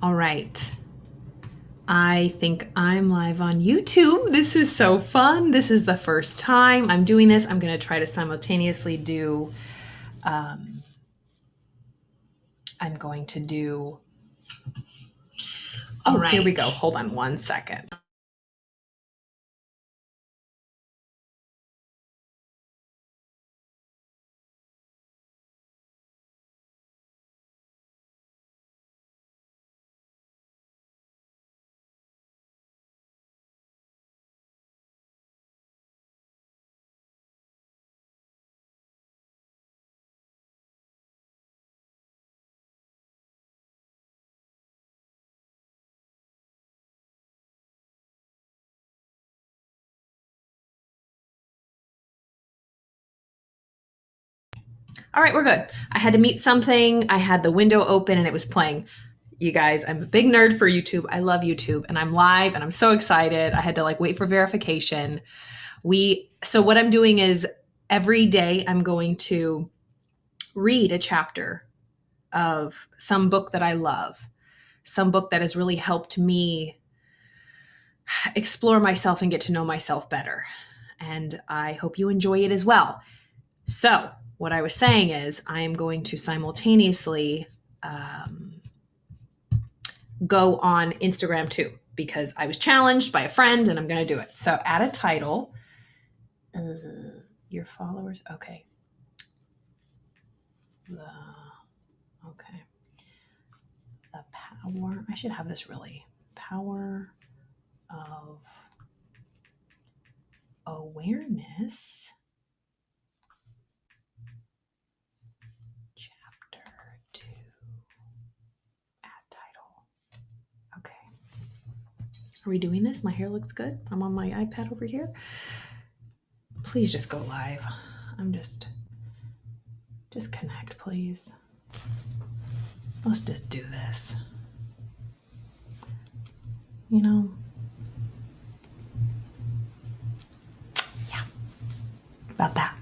All right. I think I'm live on YouTube. This is so fun. This is the first time I'm doing this. I'm going to try to simultaneously do, I'm going to do, oh, right. Here we go. Hold on one second. All right, we're good. I had to mute something. I had the window open and it was playing. You guys, I'm a big nerd for YouTube. I love YouTube and I'm live and I'm so excited. I had to wait for verification. So what I'm doing is every day I'm going to read a chapter of some book that I love, some book that has really helped me explore myself and get to know myself better. And I hope you enjoy it as well. So what I was saying is I am going to simultaneously go on Instagram too, because I was challenged by a friend and I'm going to do it. So add a title. Your followers. Okay. Okay. The power. I should have this really. Power of awareness. Chapter 2. Add title. Okay. Are we doing this? My hair looks good. I'm on my iPad over here. Please just go live. I'm just connect, please. Let's just do this. Yeah. About that.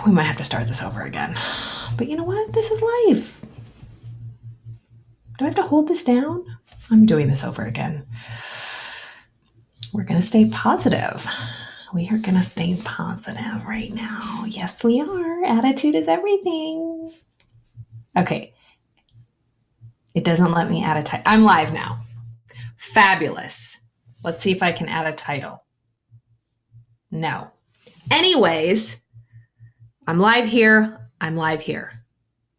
We might have to start this over again. But you know what? This is life. Do I have to hold this down? I'm doing this over again. We're going to stay positive. We are going to stay positive right now. Yes, we are. Attitude is everything. Okay. It doesn't let me add a title. I'm live now. Fabulous. Let's see if I can add a title. No. Anyways, I'm live here. I'm live here.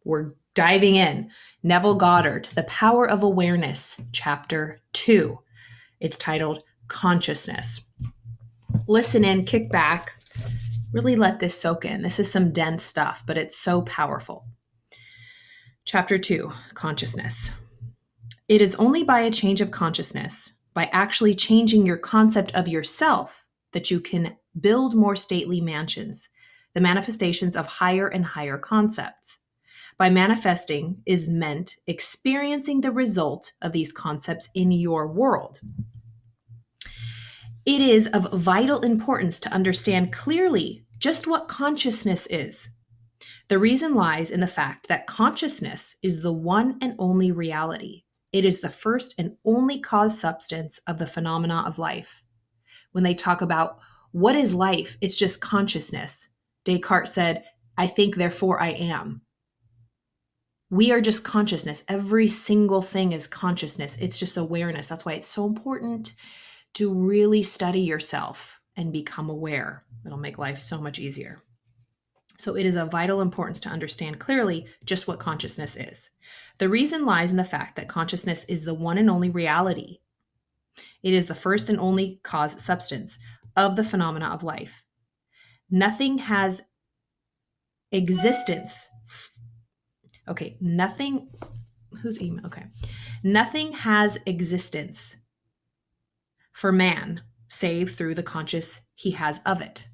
We're diving in. Neville Goddard, The Power of Awareness, Chapter 2. It's titled Consciousness. Listen in, kick back, really let this soak in. This is some dense stuff, but it's so powerful. Chapter 2, Consciousness. It is only by a change of consciousness, by actually changing your concept of yourself, that you can build more stately mansions, the manifestations of higher and higher concepts. By manifesting is meant experiencing the result of these concepts in your world. It is of vital importance to understand clearly just what consciousness is. The reason lies in the fact that consciousness is the one and only reality. It is the first and only cause substance of the phenomena of life. When they talk about what is life, it's just consciousness. Descartes said, I think, therefore I am. We are just consciousness. Every single thing is consciousness. It's just awareness. That's why it's so important to really study yourself and become aware. It'll make life so much easier. So it is of vital importance to understand clearly just what consciousness is. The reason lies in the fact that consciousness is the one and only reality. It is the first and only cause substance of the phenomena of life. Nothing has existence. Okay, nothing, whose email? Okay. Nothing has existence for man save through the conscious he has of it.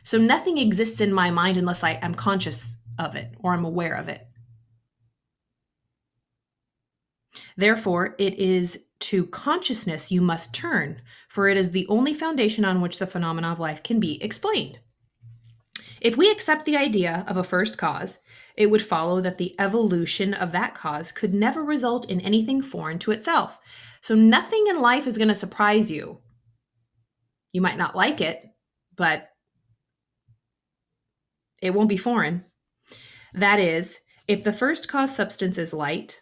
So nothing exists in my mind unless I am conscious of it or I'm aware of it. Therefore, it is to consciousness you must turn, for it is the only foundation on which the phenomena of life can be explained. If we accept the idea of a first cause, it would follow that the evolution of that cause could never result in anything foreign to itself. So nothing in life is going to surprise you. You might not like it, but it won't be foreign. That is, if the first cause substance is light,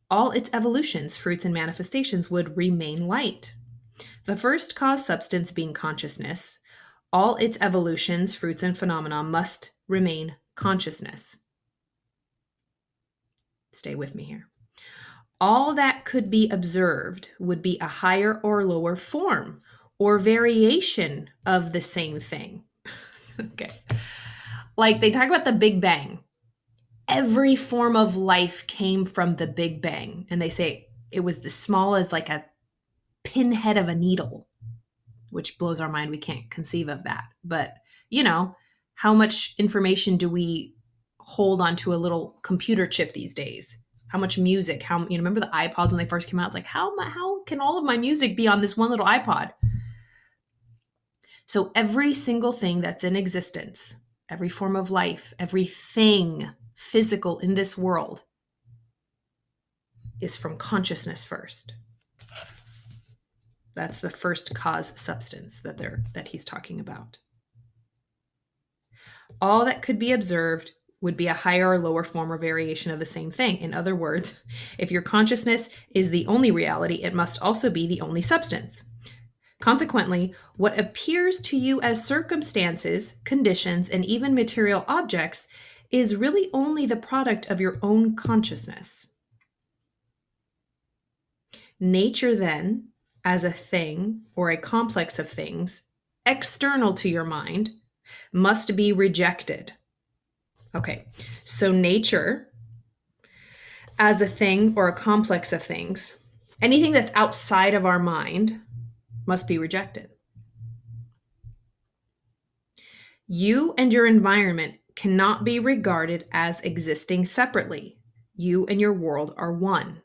all its evolutions, fruits, and manifestations would remain light. The first cause substance being consciousness, all its evolutions, fruits, and phenomena must remain consciousness. Stay with me here. All that could be observed would be a higher or lower form or variation of the same thing. Okay. Like they talk about the Big Bang. Every form of life came from the Big Bang. And they say it was as small as like a pinhead of a needle, which blows our mind. We can't conceive of that. But, you know, how much information do we hold onto a little computer chip these days? How much music, remember the iPods when they first came out? It's like, how can all of my music be on this one little iPod? So every single thing that's in existence, every form of life, everything physical in this world is from consciousness first. That's the first cause substance that he's talking about. All that could be observed would be a higher or lower form or variation of the same thing. In other words, if your consciousness is the only reality, it must also be the only substance. Consequently, what appears to you as circumstances, conditions, and even material objects is really only the product of your own consciousness. Nature, then, as a thing or a complex of things external to your mind, must be rejected. Okay, so nature as a thing or a complex of things, anything that's outside of our mind must be rejected. You and your environment cannot be regarded as existing separately. You and your world are one.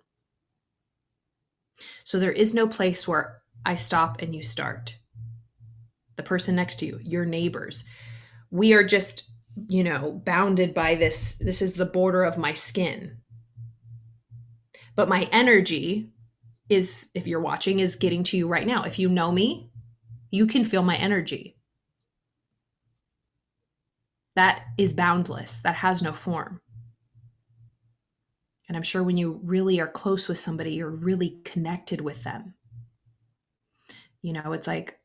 So there is no place where I stop and you start. The person next to you, your neighbors. We are just, bounded by this. This is the border of my skin. But my energy is, if you're watching, is getting to you right now. If you know me, you can feel my energy. That is boundless. That has no form. And I'm sure when you really are close with somebody, you're really connected with them. It's like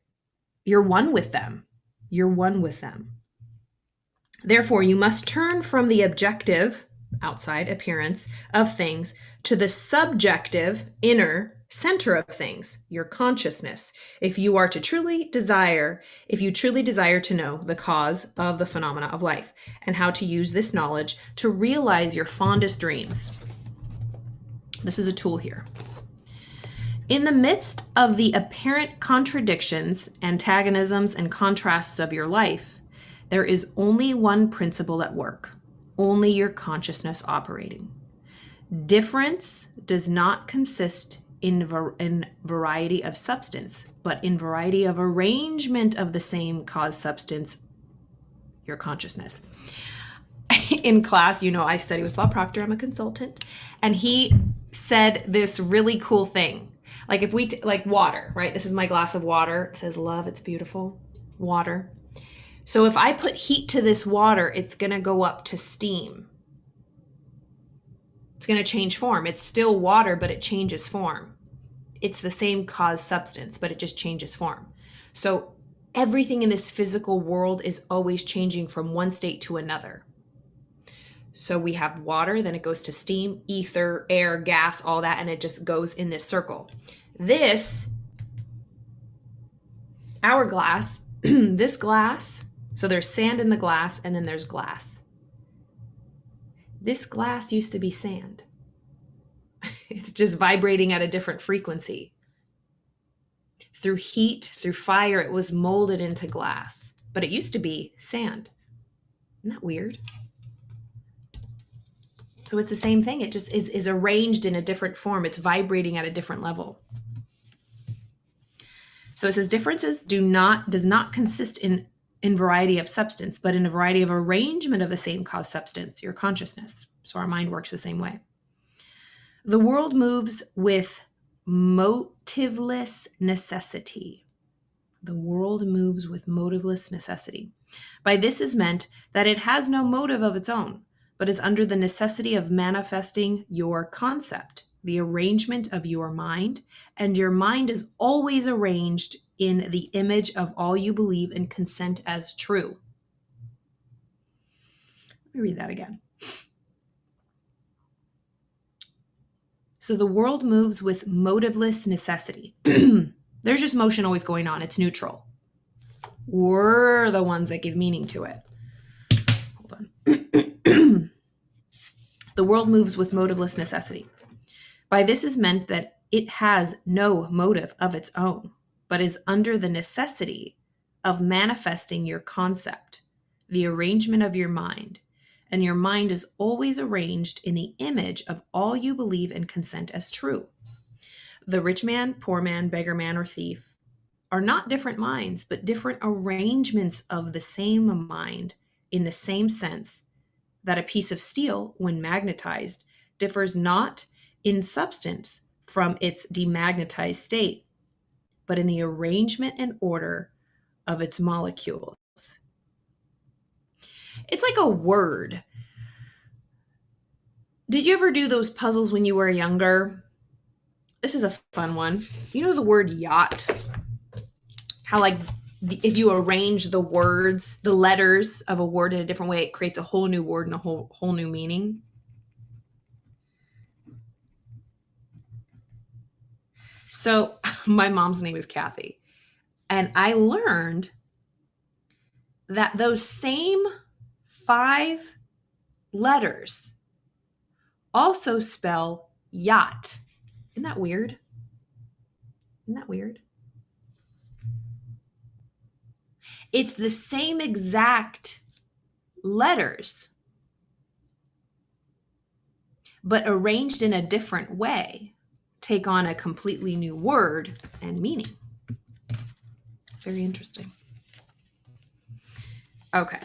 you're one with them. You're one with them. Therefore, you must turn from the objective, outside appearance of things to the subjective, inner center of things, your consciousness, if you truly desire to know the cause of the phenomena of life and how to use this knowledge to realize your fondest dreams. This is a tool here. In the midst of the apparent contradictions, antagonisms, and contrasts of your life, there is only one principle at work, only your consciousness operating. Difference does not consist in variety of substance, but in variety of arrangement of the same cause substance, your consciousness. In class, I study with Bob Proctor, I'm a consultant, and he said this really cool thing. Like if we, like water, right? This is my glass of water. It says love, it's beautiful, water. So if I put heat to this water, it's going to go up to steam. It's going to change form. It's still water, but it changes form. It's the same cause substance, but it just changes form. So everything in this physical world is always changing from one state to another. So we have water, then it goes to steam, ether, air, gas, all that, and it just goes in this circle. This hourglass, this glass, so there's sand in the glass and then there's glass. This glass used to be sand. It's just vibrating at a different frequency. Through heat, through fire, it was molded into glass, but it used to be sand. Isn't that weird? So it's the same thing. It just is arranged in a different form. It's vibrating at a different level. So it says differences does not consist in in variety of substance, but in a variety of arrangement of the same cause substance, your consciousness. So our mind works the same way. The world moves with motiveless necessity. The world moves with motiveless necessity. By this is meant that it has no motive of its own, but is under the necessity of manifesting your concept, the arrangement of your mind, and your mind is always arranged in the image of all you believe and consent as true. Let me read that again. So the world moves with motiveless necessity. There's just motion always going on. It's neutral. We're the ones that give meaning to it. Hold on. The world moves with motiveless necessity. By this is meant that it has no motive of its own, but is under the necessity of manifesting your concept, the arrangement of your mind, and your mind is always arranged in the image of all you believe and consent as true. The rich man, poor man, beggar man, or thief are not different minds, but different arrangements of the same mind in the same sense that a piece of steel, when magnetized, differs not in substance from its demagnetized state, but in the arrangement and order of its molecules. It's like a word. Did you ever do those puzzles when you were younger? This is a fun one. You know the word yacht? How like if you arrange the words, the letters of a word in a different way, it creates a whole new word and a whole new meaning. So my mom's name is Kathy. And I learned that those same 5 letters also spell yacht. Isn't that weird? Isn't that weird? It's the same exact letters, but arranged in a different way, take on a completely new word and meaning. Very interesting. Okay.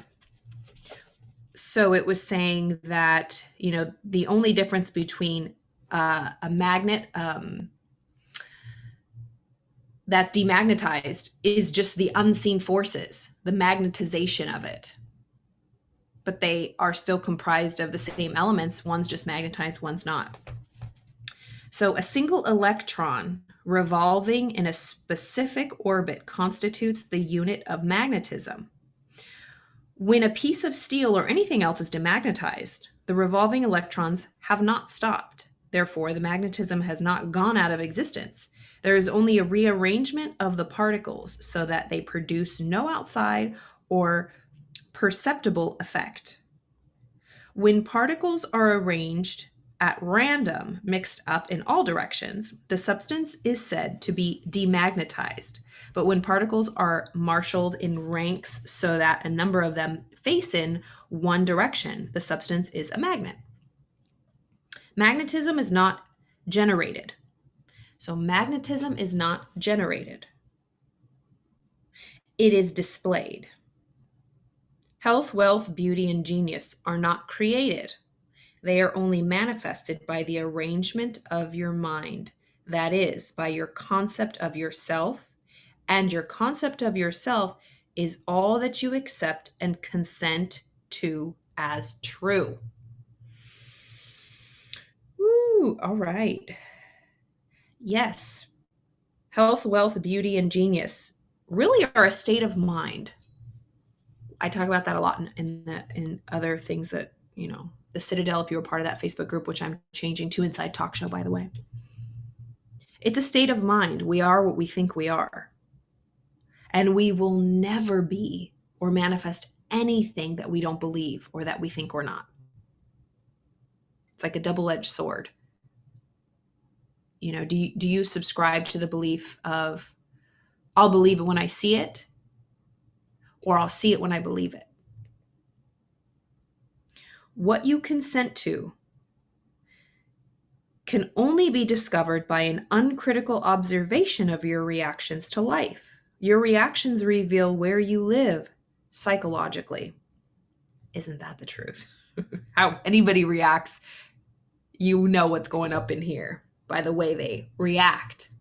So it was saying that, you know, the only difference between a magnet that's demagnetized is just the unseen forces, the magnetization of it. But they are still comprised of the same elements. One's just magnetized, one's not. So a single electron revolving in a specific orbit constitutes the unit of magnetism. When a piece of steel or anything else is demagnetized, the revolving electrons have not stopped. Therefore, the magnetism has not gone out of existence. There is only a rearrangement of the particles so that they produce no outside or perceptible effect. When particles are arranged at random, mixed up in all directions, the substance is said to be demagnetized. But when particles are marshaled in ranks so that a number of them face in one direction, the substance is a magnet. Magnetism is not generated. So magnetism is not generated. It is displayed. Health, wealth, beauty, and genius are not created. They are only manifested by the arrangement of your mind, that is, by your concept of yourself, and your concept of yourself is all that you accept and consent to as true. Woo, all right. Yes, health, wealth, beauty, and genius really are a state of mind. I talk about that a lot in other things that, you know, the Citadel, if you were part of that Facebook group, which I'm changing to Inside Talk Show, by the way. It's a state of mind. We are what we think we are. And we will never be or manifest anything that we don't believe or that we think we're not. It's like a double-edged sword. You know, do you subscribe to the belief of, I'll believe it when I see it, or I'll see it when I believe it? What you consent to can only be discovered by an uncritical observation of your reactions to life. Your reactions reveal where you live, psychologically. Isn't that the truth? How anybody reacts, you know what's going up in here by the way they react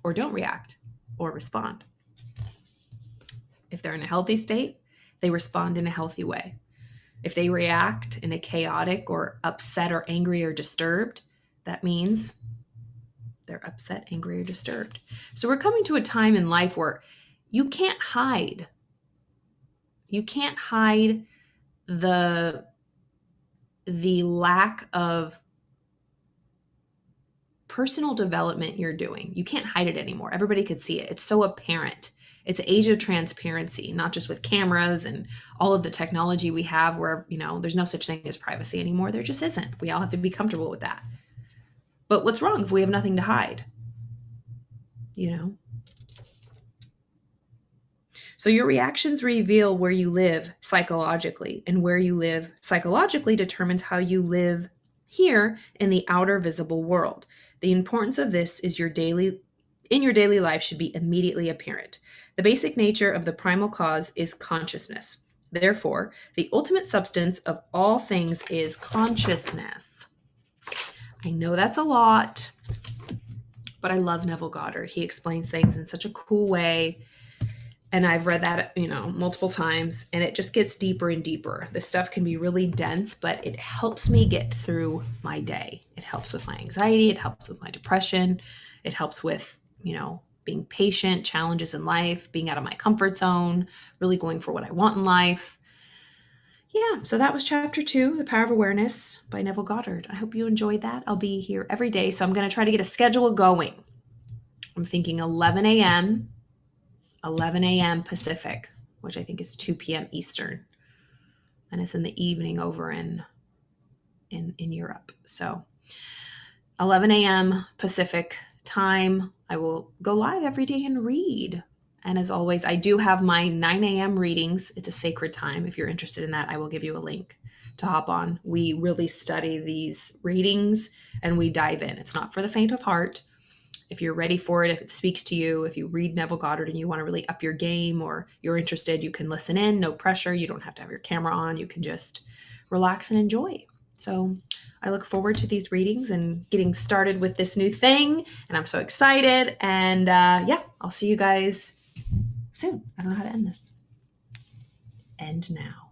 or don't react or respond. If they're in a healthy state, they respond in a healthy way. If they react in a chaotic or upset or angry or disturbed, that means they're upset, angry, or disturbed. So we're coming to a time in life where you can't hide. You can't hide the lack of personal development you're doing. You can't hide it anymore. Everybody could see it. It's so apparent. It's an age of transparency, not just with cameras and all of the technology we have where, there's no such thing as privacy anymore. There just isn't. We all have to be comfortable with that. But what's wrong if we have nothing to hide? So your reactions reveal where you live psychologically, and where you live psychologically determines how you live here in the outer visible world. The importance of this is in your daily life should be immediately apparent. The basic nature of the primal cause is consciousness. Therefore, the ultimate substance of all things is consciousness. I know that's a lot, but I love Neville Goddard. He explains things in such a cool way. And I've read that, multiple times, and it just gets deeper and deeper. This stuff can be really dense, but it helps me get through my day. It helps with my anxiety. It helps with my depression. It helps with, being patient, challenges in life, being out of my comfort zone, really going for what I want in life. Yeah, so that was chapter 2, The Power of Awareness by Neville Goddard. I hope you enjoyed that. I'll be here every day, so I'm going to try to get a schedule going. I'm thinking 11 a.m. Pacific, which I think is 2 p.m. Eastern. And it's in the evening over in Europe. So 11 a.m. Pacific time, I will go live every day and read. And as always, I do have my 9 a.m. readings. It's a sacred time. If you're interested in that, I will give you a link to hop on. We really study these readings and we dive in. It's not for the faint of heart. If you're ready for it, if it speaks to you, if you read Neville Goddard and you want to really up your game or you're interested, you can listen in, no pressure. You don't have to have your camera on. You can just relax and enjoy. So I look forward to these readings and getting started with this new thing. And I'm so excited. And I'll see you guys soon. I don't know how to end this. End now.